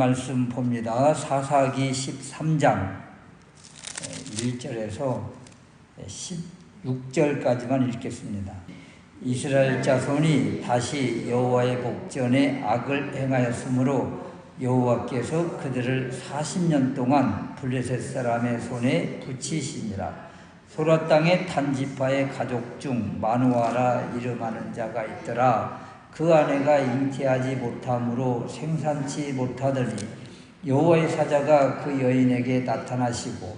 말씀 봅니다. 사사기 13장 1절에서 16절까지만 읽겠습니다. 이스라엘 자손이 다시 여호와의 목전에 악을 행하였으므로 여호와께서 그들을 40년 동안 블레셋 사람의 손에 붙이시니라. 소라 땅의 단지파의 가족 중 마누아라 이름하는 자가 있더라. 그 아내가 잉태하지 못함으로 생산치 못하더니 여호와의 사자가 그 여인에게 나타나시고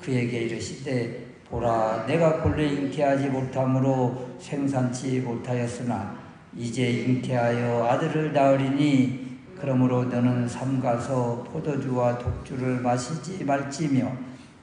그에게 이르시되 보라, 내가 본래 잉태하지 못함으로 생산치 못하였으나 이제 잉태하여 아들을 낳으리니 그러므로 너는 삼가서 포도주와 독주를 마시지 말지며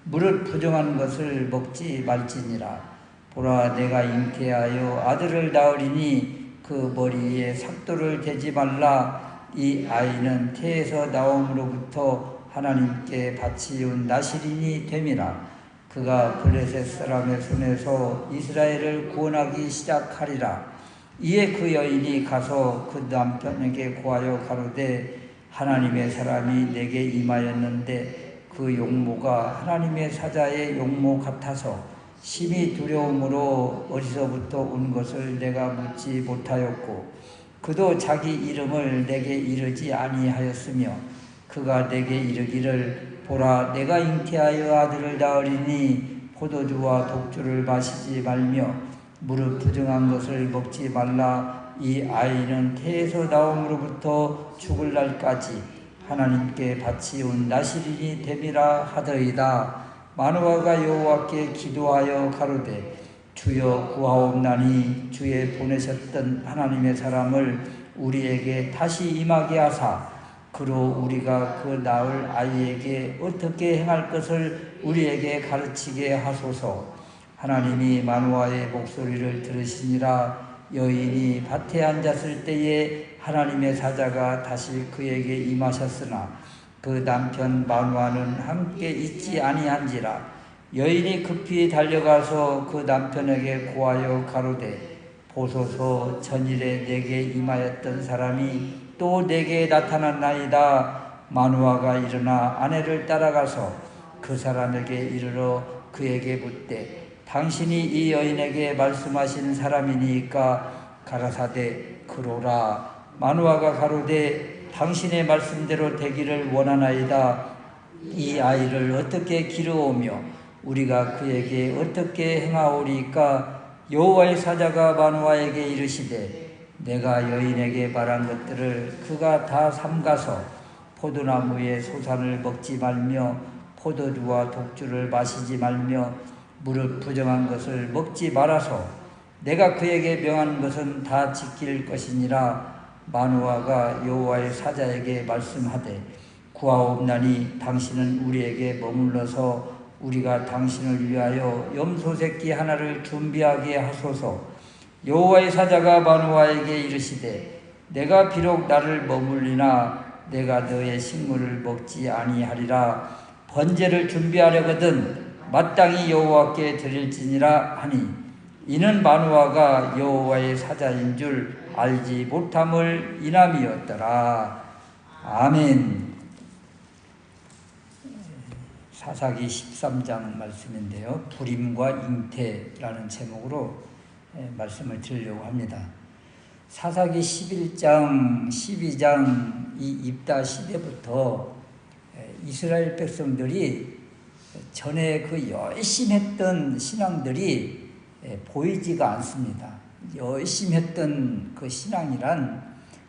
무릇 부정한 것을 먹지 말지니라. 보라, 내가 잉태하여 아들을 낳으리니 그 머리에 삭도를 대지 말라. 이 아이는 태에서 나옴으로부터 하나님께 바치운 나실인이 됨이라. 그가 블레셋 사람의 손에서 이스라엘을 구원하기 시작하리라. 이에 그 여인이 가서 그 남편에게 고하여 가로되 하나님의 사람이 내게 임하였는데 그 용모가 하나님의 사자의 용모 같아서 심히 두려움으로 어디서부터 온 것을 내가 묻지 못하였고 그도 자기 이름을 내게 이르지 아니하였으며 그가 내게 이르기를 보라, 내가 잉태하여 아들을 낳으리니 포도주와 독주를 마시지 말며 무릇 부정한 것을 먹지 말라. 이 아이는 태에서 나옴으로부터 죽을 날까지 하나님께 바치운 나실인이 됨이라 하더이다. 마누아가 여호와께 기도하여 가로되 주여 구하옵나니 주의 보내셨던 하나님의 사람을 우리에게 다시 임하게 하사 그로 우리가 그 낳을 아이에게 어떻게 행할 것을 우리에게 가르치게 하소서. 하나님이 마누아의 목소리를 들으시니라. 여인이 밭에 앉았을 때에 하나님의 사자가 다시 그에게 임하셨으나 그 남편 마누아는 함께 있지 아니한지라. 여인이 급히 달려가서 그 남편에게 고하여 가로되 보소서, 전일에 내게 임하였던 사람이 또 내게 나타났나이다. 마누아가 일어나 아내를 따라가서 그 사람에게 이르러 그에게 묻되 당신이 이 여인에게 말씀하신 사람이니까 가라사대 그로라. 마누아가 가로되 당신의 말씀대로 되기를 원하나이다. 이 아이를 어떻게 기르오며 우리가 그에게 어떻게 행하오리까? 여호와의 사자가 마누아에게 이르시되 내가 여인에게 말한 것들을 그가 다 삼가서 포도나무의 소산을 먹지 말며 포도주와 독주를 마시지 말며 무릇 부정한 것을 먹지 말아서 내가 그에게 명한 것은 다 지킬 것이니라. 마누아가 여호와의 사자에게 말씀하되 구하옵나니 당신은 우리에게 머물러서 우리가 당신을 위하여 염소 새끼 하나를 준비하게 하소서. 여호와의 사자가 마누아에게 이르시되 내가 비록 나를 머물리나 내가 너의 식물을 먹지 아니하리라. 번제를 준비하려거든 마땅히 여호와께 드릴지니라 하니 이는 마누아가 여호와의 사자인 줄 알지 못함을 인함이었더라. 아멘. 사사기 13장 말씀인데요. 불임과 잉태라는 제목으로 말씀을 드리려고 합니다. 사사기 11장, 12장 이 입다 시대부터 이스라엘 백성들이 전에 그 열심히 했던 신앙들이 보이지가 않습니다. 열심히 했던 그 신앙이란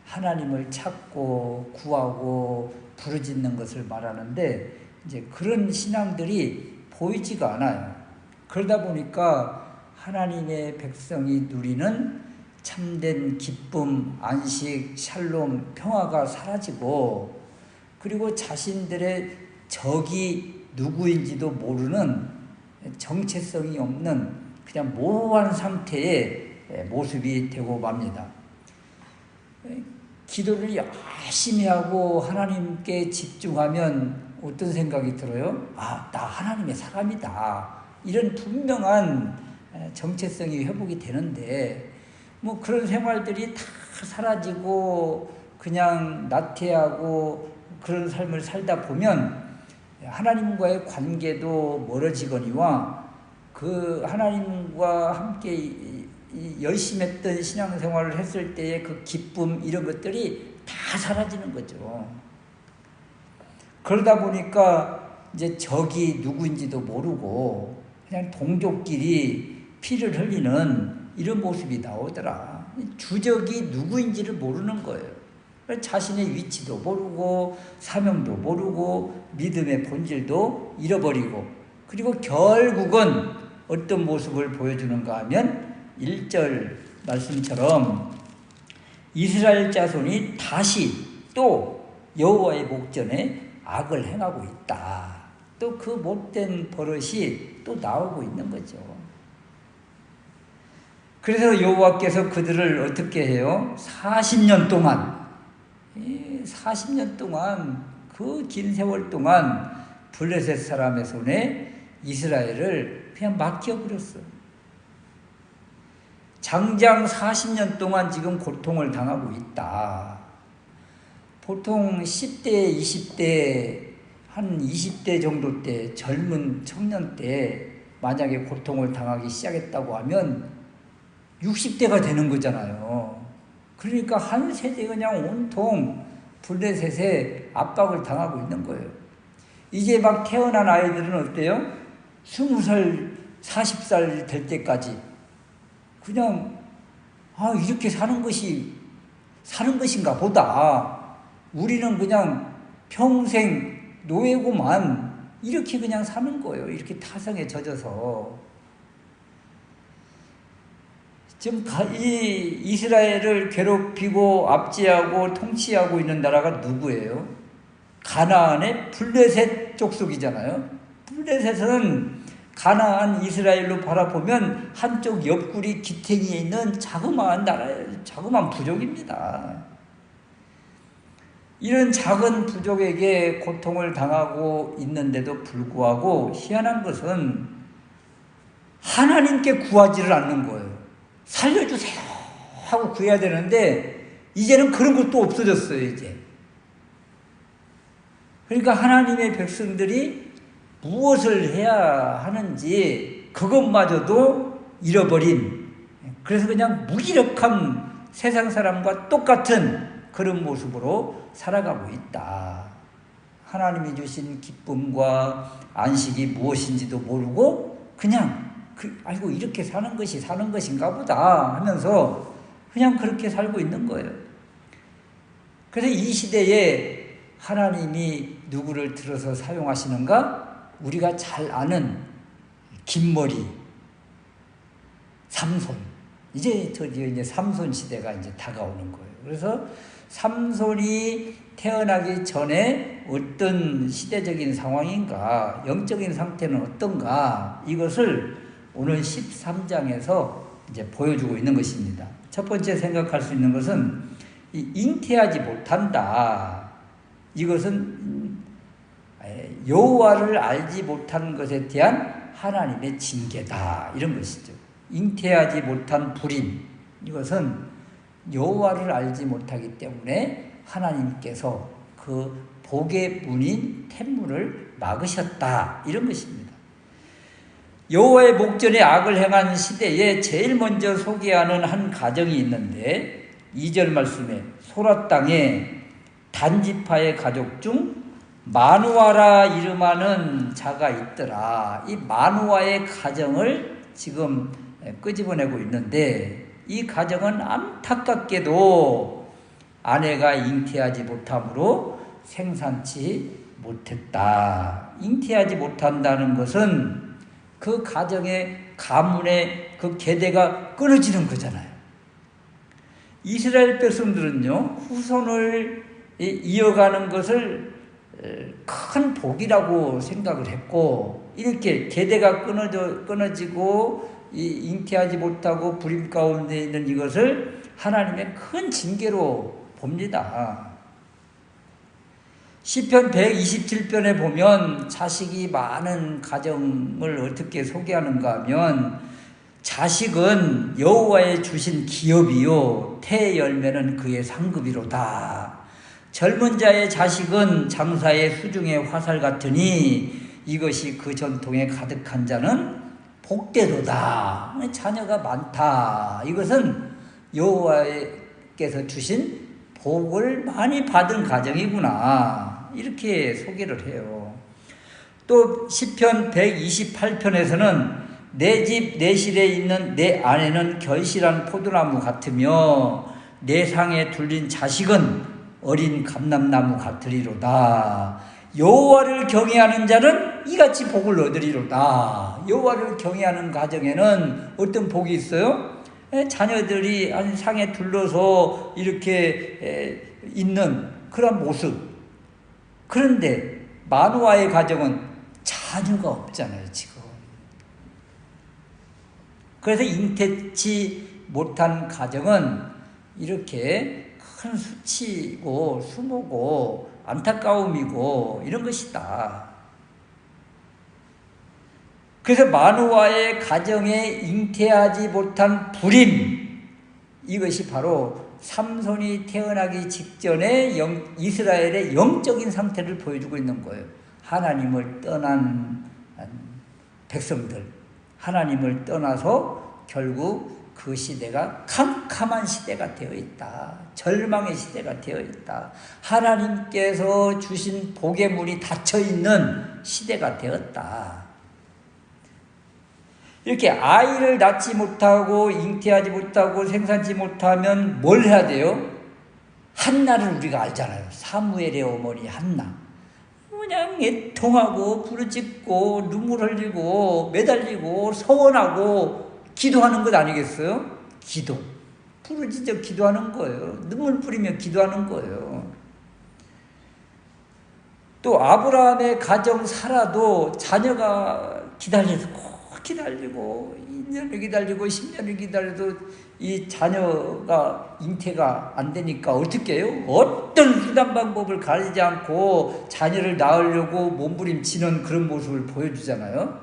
하나님을 찾고 구하고 부르짖는 것을 말하는데 이제 그런 신앙들이 보이지가 않아요. 그러다 보니까 하나님의 백성이 누리는 참된 기쁨, 안식, 샬롬, 평화가 사라지고 그리고 자신들의 적이 누구인지도 모르는 정체성이 없는 그냥 모호한 상태의 모습이 되고 맙니다. 기도를 열심히 하고 하나님께 집중하면 어떤 생각이 들어요? 아, 나 하나님의 사람이다. 이런 분명한 정체성이 회복이 되는데 뭐 그런 생활들이 다 사라지고 그냥 나태하고 그런 삶을 살다 보면 하나님과의 관계도 멀어지거니와 그 하나님과 함께 열심히 했던 신앙생활을 했을 때의 그 기쁨 이런 것들이 다 사라지는 거죠. 그러다 보니까 이제 적이 누구인지도 모르고 그냥 동족끼리 피를 흘리는 이런 모습이 나오더라. 주적이 누구인지를 모르는 거예요. 자신의 위치도 모르고 사명도 모르고 믿음의 본질도 잃어버리고, 그리고 결국은 어떤 모습을 보여주는가 하면 1절 말씀처럼 이스라엘 자손이 다시 또 여호와의 목전에 악을 행하고 있다. 또 그 못된 버릇이 또 나오고 있는 거죠. 그래서 여호와께서 그들을 어떻게 해요? 40년 동안 그 긴 세월 동안 블레셋 사람의 손에 이스라엘을 그냥 맡겨버렸어요. 장장 40년 동안 지금 고통을 당하고 있다. 보통 10대, 20대, 한 20대 정도 때 젊은 청년 때 만약에 고통을 당하기 시작했다고 하면 60대가 되는 거잖아요. 그러니까 한 세대가 그냥 온통 블레셋에 압박을 당하고 있는 거예요. 이제 막 태어난 아이들은 어때요? 20살, 40살 될 때까지 그냥 이렇게 사는 것인가 보다. 우리는 그냥 평생 노예고만 이렇게 그냥 사는 거예요. 이렇게 타성에 젖어서. 지금 이 이스라엘을 괴롭히고 압제하고 통치하고 있는 나라가 누구예요? 가나안의 블레셋 족속이잖아요. 블레셋은 가나안 이스라엘로 바라보면 한쪽 옆구리 기탱이에 있는 자그마한 나라예요. 자그마한 부족입니다. 이런 작은 부족에게 고통을 당하고 있는데도 불구하고 희한한 것은 하나님께 구하지를 않는 거예요. 살려주세요 하고 구해야 되는데 이제는 그런 것도 없어졌어요. 이제. 그러니까 하나님의 백성들이 무엇을 해야 하는지 그것마저도 잃어버린, 그래서 그냥 무기력한 세상 사람과 똑같은 그런 모습으로 살아가고 있다. 하나님이 주신 기쁨과 안식이 무엇인지도 모르고 그냥 아이고 이렇게 사는 것이 사는 것인가 보다 하면서 그냥 그렇게 살고 있는 거예요. 그래서 이 시대에 하나님이 누구를 들어서 사용하시는가? 우리가 잘 아는 긴머리 삼손. 이제 삼손 시대가 이제 다가오는 거예요. 그래서 삼손이 태어나기 전에 어떤 시대적인 상황인가, 영적인 상태는 어떤가, 이것을 오늘 13장에서 이제 보여주고 있는 것입니다. 첫 번째 생각할 수 있는 것은 잉태하지 못한다. 이것은 여호와를 알지 못하는 것에 대한 하나님의 징계다. 이런 것이죠. 잉태하지 못한 불임. 이것은 여호와를 알지 못하기 때문에 하나님께서 그 복의 문인 템문을 막으셨다. 이런 것입니다. 여호와의 목전에 악을 행한 시대에 제일 먼저 소개하는 한 가정이 있는데 2절 말씀에 소라 땅에 단지파의 가족 중 마누아라 이름하는 자가 있더라. 이 마누아의 가정을 지금 끄집어내고 있는데 이 가정은 안타깝게도 아내가 잉태하지 못함으로 생산치 못했다. 잉태하지 못한다는 것은 그 가정의 가문의 그 계대가 끊어지는 거잖아요. 이스라엘 백성들은요, 후손을 이어가는 것을 큰 복이라고 생각을 했고, 이렇게 계대가 끊어지고 잉태하지 못하고 불임 가운데 있는 이것을 하나님의 큰 징계로 봅니다. 시편 127편에 보면 자식이 많은 가정을 어떻게 소개하는가 하면 자식은 여호와의 주신 기업이요 태의 열매는 그의 상급이로다. 젊은 자의 자식은 장사의 수중의 화살 같으니 이것이 그 전통에 가득한 자는 복되도다. 자녀가 많다. 이것은 여호와께서 주신 복을 많이 받은 가정이구나. 이렇게 소개를 해요. 또 시편 128편에서는 내 집 내 실에 있는 내 아내는 결실한 포도나무 같으며 내 상에 둘린 자식은 어린 감람나무 같으리로다. 여호와를 경외하는 자는 이같이 복을 얻으리로다. 여호와를 경외하는 가정에는 어떤 복이 있어요? 자녀들이 상에 둘러서 이렇게 있는 그런 모습. 그런데 마노아의 가정은 자녀가 없잖아요, 지금. 그래서 잉태치 못한 가정은 이렇게 큰 수치고 수모고 안타까움이고 이런 것이다. 그래서 마노아의 가정에 잉태하지 못한 불임, 이것이 바로 삼손이 태어나기 직전에 이스라엘의 영적인 상태를 보여주고 있는 거예요. 하나님을 떠난 백성들, 하나님을 떠나서 결국 그 시대가 캄캄한 시대가 되어 있다. 절망의 시대가 되어 있다. 하나님께서 주신 복의 문이 닫혀 있는 시대가 되었다. 이렇게 아이를 낳지 못하고 잉태하지 못하고 생산치 못하면 뭘 해야 돼요? 한나를 우리가 알잖아요. 사무엘의 어머니 한나. 그냥 애통하고 부르짖고 눈물 흘리고 매달리고 서원하고 기도하는 것 아니겠어요? 기도. 부르짖어 기도하는 거예요. 눈물 뿌리며 기도하는 거예요. 또 아브라함의 가정 사라도 자녀가 기다려서 기다리고 2년을 기다리고 10년을 기다려도 이 자녀가 잉태가 안 되니까 어떻게 해요? 어떤 수단 방법을 가리지 않고 자녀를 낳으려고 몸부림치는 그런 모습을 보여주잖아요.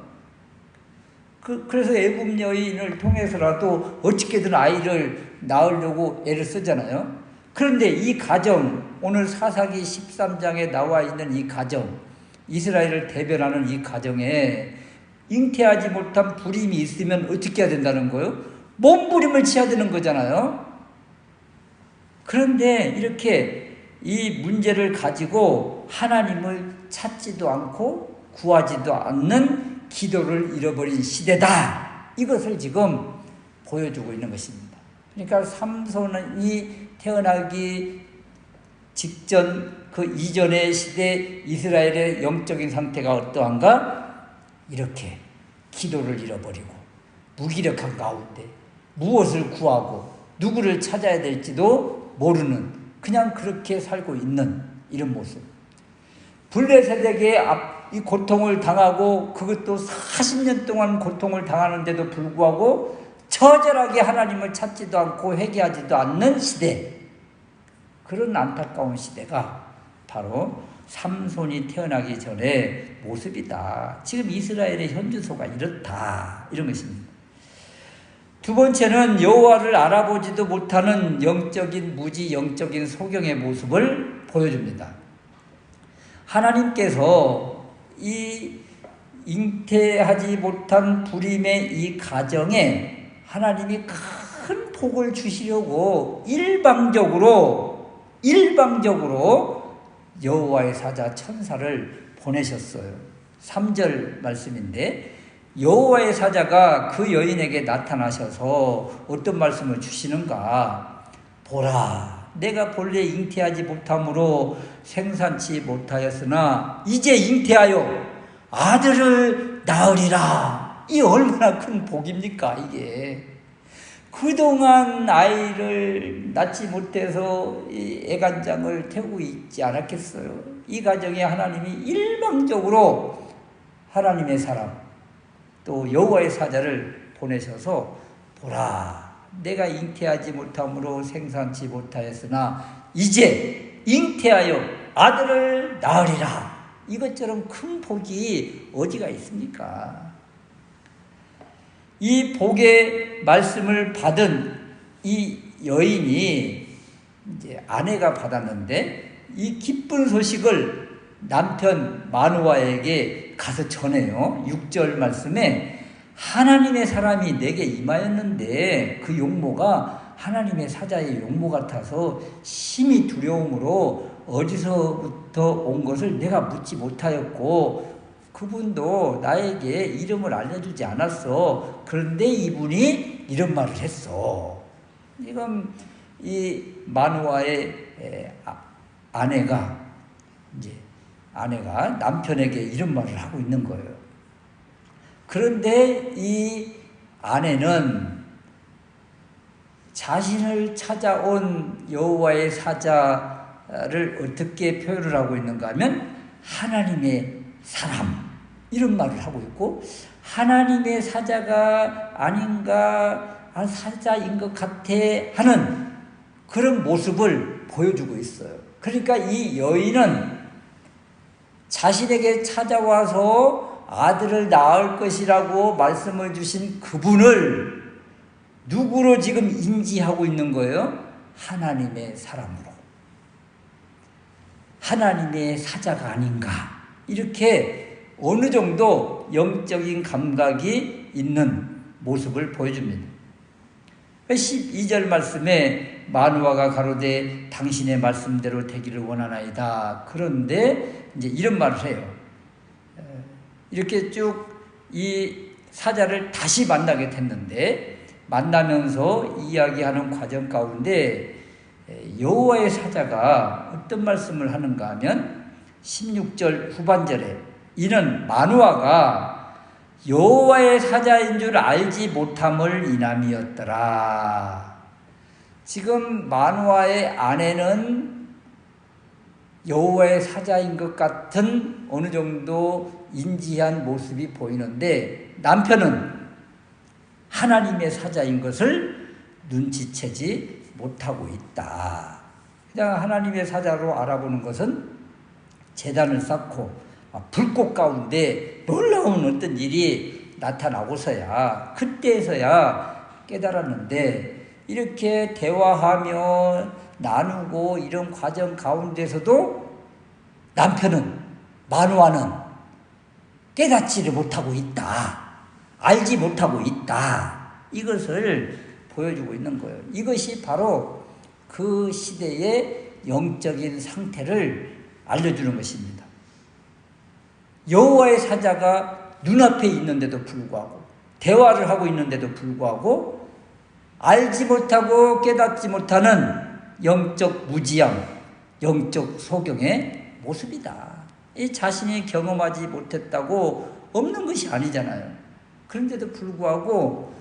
그래서 애굽 여인을 통해서라도 어떻게든 아이를 낳으려고 애를 쓰잖아요. 그런데 이 가정, 오늘 사사기 13장에 나와 있는 이 가정, 이스라엘을 대변하는 이 가정에 잉태하지 못한 불임이 있으면 어떻게 해야 된다는 거예요? 몸부림을 치야 되는 거잖아요. 그런데 이렇게 이 문제를 가지고 하나님을 찾지도 않고 구하지도 않는 기도를 잃어버린 시대다. 이것을 지금 보여주고 있는 것입니다. 그러니까 삼손이 태어나기 직전 그 이전의 시대 이스라엘의 영적인 상태가 어떠한가? 이렇게 기도를 잃어버리고 무기력한 가운데 무엇을 구하고 누구를 찾아야 될지도 모르는 그냥 그렇게 살고 있는 이런 모습. 블레셋에게 이 고통을 당하고 그것도 40년 동안 고통을 당하는데도 불구하고 처절하게 하나님을 찾지도 않고 회개하지도 않는 시대. 그런 안타까운 시대가 바로 삼손이 태어나기 전의 모습이다. 지금 이스라엘의 현주소가 이렇다. 이런 것입니다. 두 번째는 여호와를 알아보지도 못하는 영적인 무지, 영적인 소경의 모습을 보여줍니다. 하나님께서 이 잉태하지 못한 불임의 이 가정에 하나님이 큰 복을 주시려고 일방적으로 여호와의 사자 천사를 보내셨어요. 3절 말씀인데 여호와의 사자가 그 여인에게 나타나셔서 어떤 말씀을 주시는가? 보라, 내가 본래 잉태하지 못함으로 생산치 못하였으나 이제 잉태하여 아들을 낳으리라. 이 얼마나 큰 복입니까 이게. 그동안 아이를 낳지 못해서 이 애간장을 태우고 있지 않았겠어요. 이 가정에 하나님이 일방적으로 하나님의 사람 또 여호와의 사자를 보내셔서 보라, 내가 잉태하지 못함으로 생산치 못하였으나 이제 잉태하여 아들을 낳으리라. 이것처럼 큰 복이 어디가 있습니까? 이 복의 말씀을 받은 이 여인이 이제 아내가 받았는데 이 기쁜 소식을 남편 마누아에게 가서 전해요. 6절 말씀에 하나님의 사람이 내게 임하였는데 그 용모가 하나님의 사자의 용모 같아서 심히 두려움으로 어디서부터 온 것을 내가 묻지 못하였고 그분도 나에게 이름을 알려주지 않았어. 그런데 이분이 이런 말을 했어. 지금 이 마누아의 아내가 남편에게 이런 말을 하고 있는 거예요. 그런데 이 아내는 자신을 찾아온 여호와의 사자를 어떻게 표현을 하고 있는가 하면 하나님의 사람 이런 말을 하고 있고 하나님의 사자가 아닌가 사자인 것 같아 하는 그런 모습을 보여주고 있어요. 그러니까 이 여인은 자신에게 찾아와서 아들을 낳을 것이라고 말씀을 주신 그분을 누구로 지금 인지하고 있는 거예요? 하나님의 사람으로. 하나님의 사자가 아닌가. 이렇게 어느 정도 영적인 감각이 있는 모습을 보여줍니다. 12절 말씀에 마누아가 가로되 당신의 말씀대로 되기를 원하나이다. 그런데 이제 이런 말을 해요. 이렇게 쭉 이 사자를 다시 만나게 됐는데 만나면서 이야기하는 과정 가운데 여호와의 사자가 어떤 말씀을 하는가 하면 16절 후반절에 이는 마누아가 여호와의 사자인 줄 알지 못함을 인함이었더라. 지금 마누아의 아내는 여호와의 사자인 것 같은 어느 정도 인지한 모습이 보이는데 남편은 하나님의 사자인 것을 눈치채지 못하고 있다. 그냥 하나님의 사자로 알아보는 것은 제단을 쌓고 불꽃 가운데 놀라운 어떤 일이 나타나고서야 그때서야 깨달았는데 이렇게 대화하며 나누고 이런 과정 가운데서도 남편은 마누아는 깨닫지를 못하고 있다. 알지 못하고 있다. 이것을 보여주고 있는 거예요. 이것이 바로 그 시대의 영적인 상태를 알려주는 것입니다. 여호와의 사자가 눈앞에 있는데도 불구하고 대화를 하고 있는데도 불구하고 알지 못하고 깨닫지 못하는 영적 무지함, 영적 소경의 모습이다. 이 자신이 경험하지 못했다고 없는 것이 아니잖아요. 그런데도 불구하고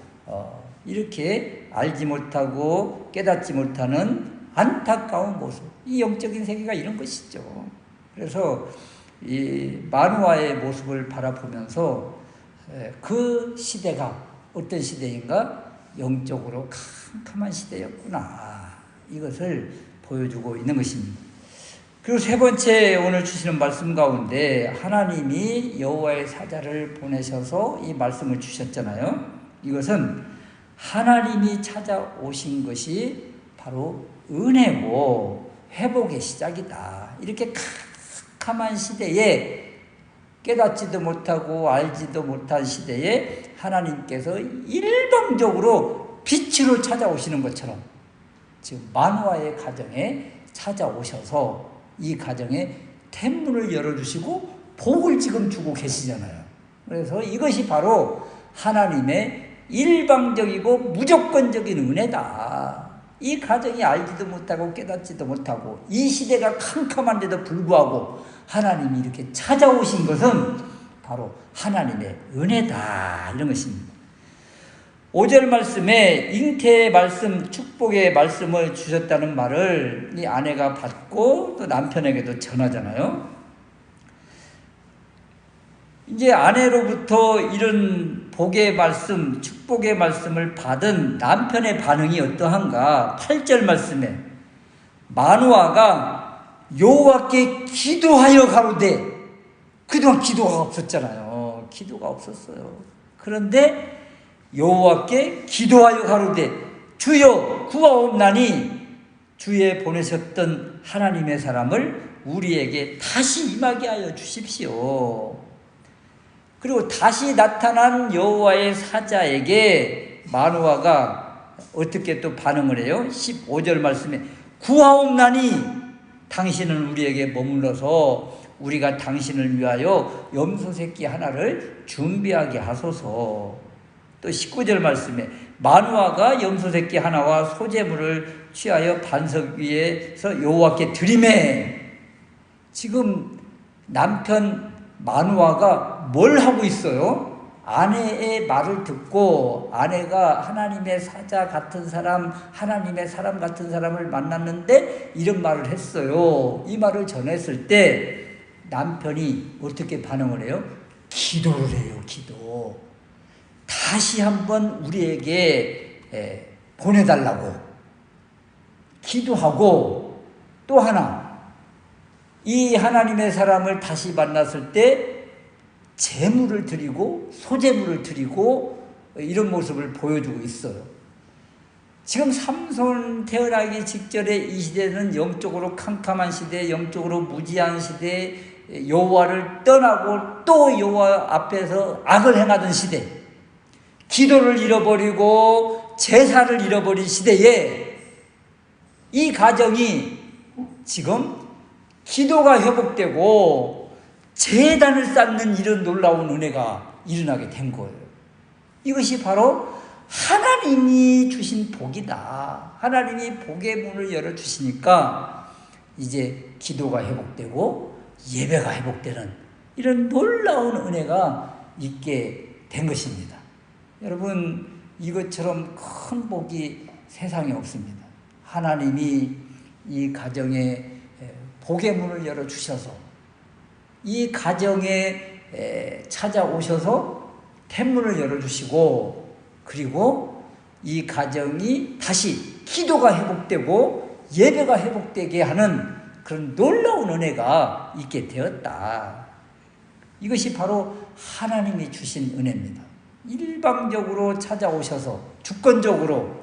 이렇게 알지 못하고 깨닫지 못하는 안타까운 모습, 이 영적인 세계가 이런 것이죠. 그래서 이 마누아의 모습을 바라보면서 그 시대가 어떤 시대인가? 영적으로 캄캄한 시대였구나. 이것을 보여주고 있는 것입니다. 그리고 세 번째 오늘 주시는 말씀 가운데 하나님이 여호와의 사자를 보내셔서 이 말씀을 주셨잖아요. 이것은 하나님이 찾아오신 것이 바로 은혜고 회복의 시작이다. 이렇게 캄캄한 시대에 깨닫지도 못하고 알지도 못한 시대에 하나님께서 일방적으로 빛으로 찾아오시는 것처럼 지금 마누아의 가정에 찾아오셔서 이 가정에天문을 열어주시고 복을 지금 주고 계시잖아요. 그래서 이것이 바로 하나님의 일방적이고 무조건적인 은혜다. 이 가정이 알지도 못하고 깨닫지도 못하고 이 시대가 캄캄한데도 불구하고 하나님이 이렇게 찾아오신 것은 바로 하나님의 은혜다. 이런 것입니다. 5절 말씀에 잉태의 말씀, 축복의 말씀을 주셨다는 말을 이 아내가 받고 또 남편에게도 전하잖아요. 이제 아내로부터 이런 복의 말씀, 축복의 말씀을 받은 남편의 반응이 어떠한가? 8절 말씀에 마누아가 여호와께 기도하여 가로되, 그동안 기도가 없었잖아요. 기도가 없었어요. 그런데 여호와께 기도하여 가로되 주여 구하옵나니 주의 보내셨던 하나님의 사람을 우리에게 다시 임하게 하여 주십시오. 그리고 다시 나타난 여호와의 사자에게 마노아가 어떻게 또 반응을 해요? 15절 말씀에 구하옵나니 당신은 우리에게 머물러서 우리가 당신을 위하여 염소 새끼 하나를 준비하게 하소서. 또 19절 말씀에 마노아가 염소 새끼 하나와 소제물을 취하여 반석 위에서 여호와께 드리매. 지금 남편 마노아가 뭘 하고 있어요? 아내의 말을 듣고 아내가 하나님의 사자 같은 사람, 하나님의 사람 같은 사람을 만났는데 이런 말을 했어요. 이 말을 전했을 때 남편이 어떻게 반응을 해요? 기도를 해요. 기도. 다시 한번 우리에게 보내달라고 기도하고, 또 하나, 이 하나님의 사람을 다시 만났을 때 제물을 드리고 소제물을 드리고 이런 모습을 보여주고 있어요. 지금 삼손 태어나기 직전에 이 시대는 영적으로 캄캄한 시대, 영적으로 무지한 시대, 여호와를 떠나고 또 여호와 앞에서 악을 행하던 시대, 기도를 잃어버리고 제사를 잃어버린 시대에 이 가정이 지금 기도가 회복되고 제단을 쌓는 이런 놀라운 은혜가 일어나게 된 거예요. 이것이 바로 하나님이 주신 복이다. 하나님이 복의 문을 열어주시니까 이제 기도가 회복되고 예배가 회복되는 이런 놀라운 은혜가 있게 된 것입니다. 여러분, 이것처럼 큰 복이 세상에 없습니다. 하나님이 이 가정에 복의 문을 열어주셔서 이 가정에 찾아오셔서天문을 열어주시고, 그리고 이 가정이 다시 기도가 회복되고 예배가 회복되게 하는 그런 놀라운 은혜가 있게 되었다. 이것이 바로 하나님이 주신 은혜입니다. 일방적으로 찾아오셔서 주권적으로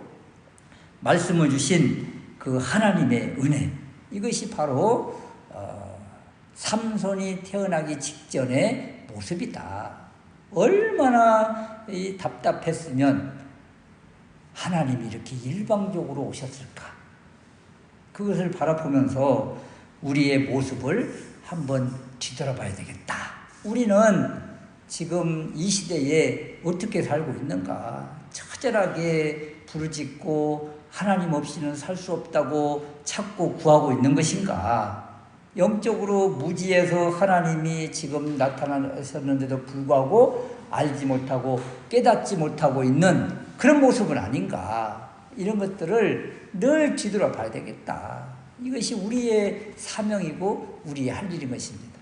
말씀을 주신 그 하나님의 은혜, 이것이 바로 삼손이 태어나기 직전의 모습이다. 얼마나 답답했으면 하나님이 이렇게 일방적으로 오셨을까? 그것을 바라보면서 우리의 모습을 한번 뒤돌아봐야 되겠다. 우리는 지금 이 시대에 어떻게 살고 있는가? 처절하게 부르짖고 하나님 없이는 살 수 없다고 찾고 구하고 있는 것인가? 영적으로 무지해서 하나님이 지금 나타나셨는데도 불구하고 알지 못하고 깨닫지 못하고 있는 그런 모습은 아닌가? 이런 것들을 늘 뒤돌아봐야 되겠다. 이것이 우리의 사명이고 우리의 할 일인 것입니다.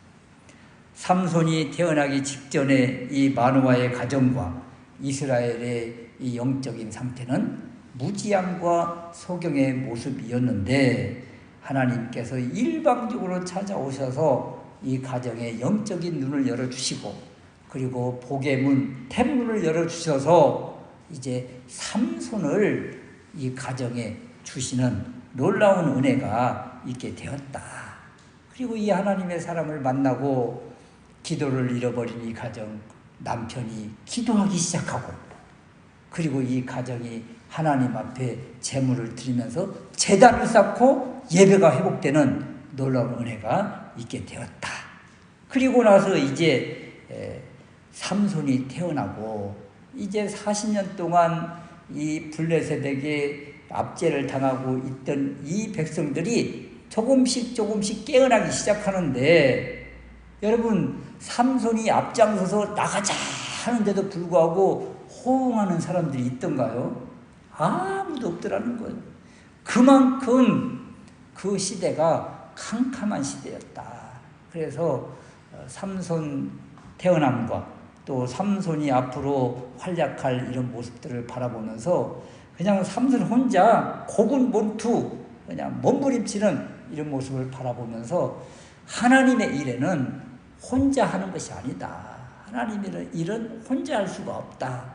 삼손이 태어나기 직전에 이 마노아의 가정과 이스라엘의 이 영적인 상태는 무지함과 소경의 모습이었는데, 하나님께서 일방적으로 찾아오셔서 이 가정의 영적인 눈을 열어주시고, 그리고 복의 문,天문을 열어주셔서 이제 삼손을 이 가정에 주시는 놀라운 은혜가 있게 되었다. 그리고 이 하나님의 사람을 만나고 기도를 잃어버린 이 가정, 남편이 기도하기 시작하고, 그리고 이 가정이 하나님 앞에 제물을 드리면서 제단을 쌓고 예배가 회복되는 놀라운 은혜가 있게 되었다. 그리고 나서 이제 삼손이 태어나고 이제 40년 동안 이 블레셋에게 압제를 당하고 있던 이 백성들이 조금씩 깨어나기 시작하는데, 여러분, 삼손이 앞장서서 나가자 하는데도 불구하고 호응하는 사람들이 있던가요? 아무도 없더라는 거예요. 그만큼 그 시대가 캄캄한 시대였다. 그래서 삼손 태어남과 또 삼손이 앞으로 활약할 이런 모습들을 바라보면서 그냥 삼손 혼자 고군본투 그냥 몸부림치는 이런 모습을 바라보면서 하나님의 일에는 혼자 하는 것이 아니다. 하나님의 일은 혼자 할 수가 없다.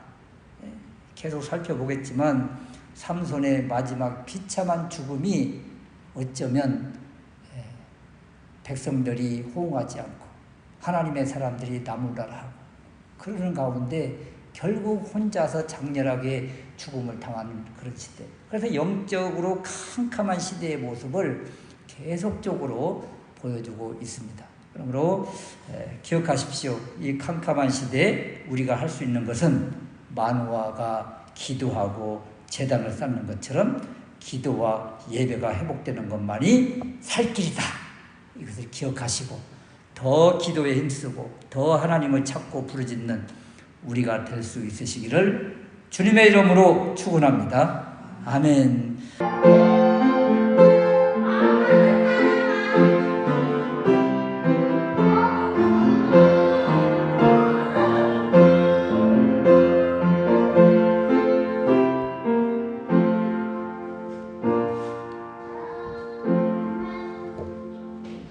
계속 살펴보겠지만 삼손의 마지막 비참한 죽음이 어쩌면 백성들이 호응하지 않고 하나님의 사람들이 나무라하고 그러는 가운데 결국 혼자서 장렬하게 죽음을 당하는 그런 시대. 그래서 영적으로 캄캄한 시대의 모습을 계속적으로 보여주고 있습니다. 그러므로 기억하십시오. 이 캄캄한 시대에 우리가 할 수 있는 것은 마노아가 기도하고 제단을 쌓는 것처럼 기도와 예배가 회복되는 것만이 살 길이다. 이것을 기억하시고 더 기도에 힘쓰고 더 하나님을 찾고 부르짖는 우리가 될 수 있으시기를 주님의 이름으로 축원합니다. 아멘.